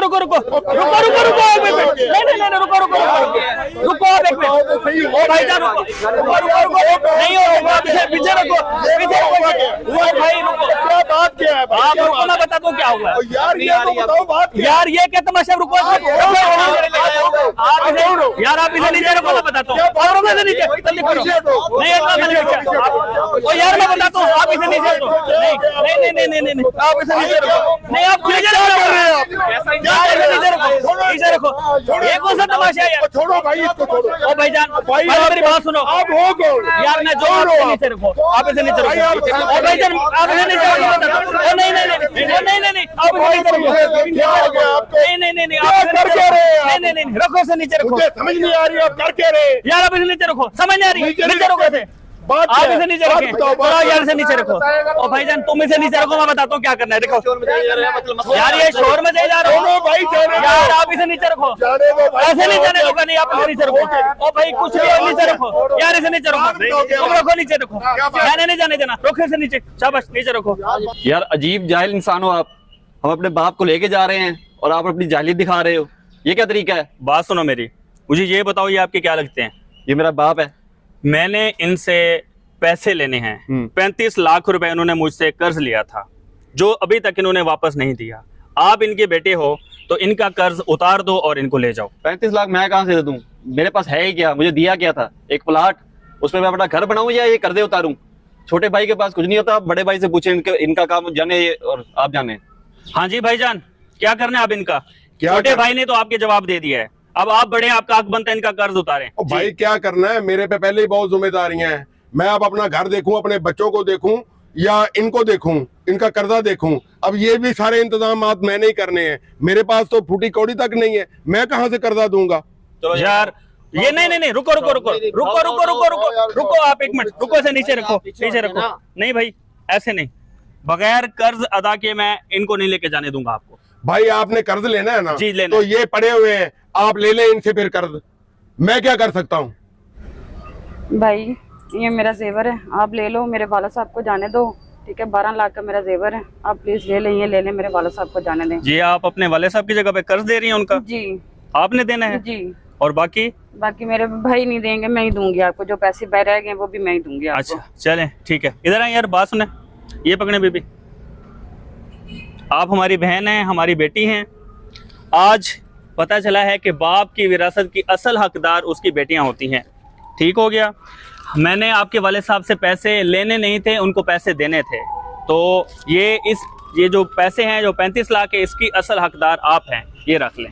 रुको रुको रुको रुको रुको रुको एक मिनट, नहीं रुको रुको रुको आप एक मिनट, ओ भाईजान रुको रुको रुको रुको, नहीं हो पीछे रखो भाई, रुको। क्या बात क्या है? आप रुको, मैं बता दूं क्या हुआ यार ये तो बताओ बात क्या यार, ये क्या तमाशा, रुको यार, आप इसे नीचे रखो, मैं बताता हूँ, नीचे जल्दी करो, नहीं यार मैं बताता हूँ, आप इसे नीचे रखो, नहीं आप इसे नीचे रखो, नहीं आप नीचे रखो, ये कौन सा तमाशा है यार? छोड़ो भाई, इसको छोड़ो। ओ भाईजान मेरी बात सुनो, आप हो कौन यार, मैं जो नीचे रखो, आप इसे नीचे रखो, ओ भाईजान आप इसे नीचे रखो, नहीं आप इसे नीचे रखो, क्या हो गया आपको? नहीं आप कर क्या रहे हैं? नहीं रखो इसे नीचे रखो, मुझे समझ नहीं आ रही आप कर क्या रहे? यार आप इसे नीचे रखो, समझ नहीं आ रही, नीचे रखो इसे, बात आप क्या है? इसे नीचे बात रखें, बताओ, बात थोड़ा यार बताओ। इसे नीचे रखो, ओ भाईजान तुम इसे नीचे रखो, मैं बताता हूँ क्या करना है, देखो यार ये शोर में जा रहा छोड़ो भाई, जाने दो। यार, आप इसे नीचे रखो, जाने दो भाई, ऐसे नहीं जाने दूंगा, नहीं आप इसे नीचे रखो, ओ भाई कुछ भी हो, नीचे रखो यार, इसे नीचे रखो, तुम रखो नीचे रखो, मैंने नहीं जाने देना, रखो इसे नीचे, शाबाश नीचे रखो। यार अजीब जाहिल इंसान हो आप, हम अपने बाप को लेके जा रहे हैं और आप अपनी जाहिलियत दिखा रहे हो, ये क्या तरीका है? बात सुनो मेरी, मुझे ये बताओ ये आपके क्या लगते हैं? ये मेरा बाप है। मैंने इनसे पैसे लेने हैं, 35 लाख रुपए इन्होंने मुझसे कर्ज लिया था, जो अभी तक इन्होंने वापस नहीं दिया। आप इनके बेटे हो तो इनका कर्ज उतार दो और इनको ले जाओ। 35 लाख मैं कहाँ से दे दूं? मेरे पास है ही क्या? मुझे दिया क्या था? एक प्लाट, उसमें मैं अपना घर बनाऊं या ये कर्जे उतारूं? छोटे भाई के पास कुछ नहीं होता, बड़े भाई से पूछे, इनका काम जाने और आप जाने। हाँ जी भाईजान, क्या करना है आप इनका? क्या छोटे भाई ने तो आपके जवाब दे दिया है, अब आप बड़े, आपका हक बनता है इनका कर्ज उतारें। भाई क्या करना है, मेरे पे पहले ही बहुत जिम्मेदारियां हैं। मैं अब अपना घर देखूं, अपने बच्चों को देखूं या इनको देखूं, इनका कर्जा देखूं। अब ये भी सारे इंतजाम मैंने ही करने हैं, मेरे पास तो फूटी कौड़ी तक नहीं है, मैं कहां से कर्जा दूंगा? तो यार ये नहीं रुको रुको रुको रुको रुको रुको रुको रुको आप एक मिनट रुको, इसे नीचे रखो, नीचे रखो, नहीं भाई ऐसे नहीं, बगैर कर्ज अदा के मैं इनको नहीं लेके जाने दूंगा आपको। भाई आपने कर्ज लेना है ना? जी लेना तो ये पड़े हुए हैं, आप ले लें इनसे फिर कर्ज, मैं क्या कर सकता हूँ? भाई ये मेरा जेवर है, आप ले लो, मेरे वाला साहब को जाने दो, ठीक है? 12 लाख का मेरा जेवर है, आप प्लीज ले लें, ये ले लें, मेरे वाला साहब को जाने दें। जी आप अपने वाले साहब की जगह पे कर्ज दे रही हैं उनका? जी आपने देना है? जी। और बाकी मेरे भाई नहीं देंगे, मैं ही दूंगी आपको, जो पैसे बह रह गए वो भी मैं ही दूंगी आपको। अच्छा चलें ठीक है, इधर आए यार, बात सुने, ये पकड़े बीबी, आप हमारी बहन हैं, हमारी बेटी हैं। आज पता चला है कि बाप की विरासत की असल हकदार उसकी बेटियां होती हैं। ठीक हो गया, मैंने आपके वाले साहब से पैसे लेने नहीं थे, उनको पैसे देने थे, तो ये जो पैसे हैं, जो 35 लाख है, इसकी असल हकदार आप हैं, ये रख लें।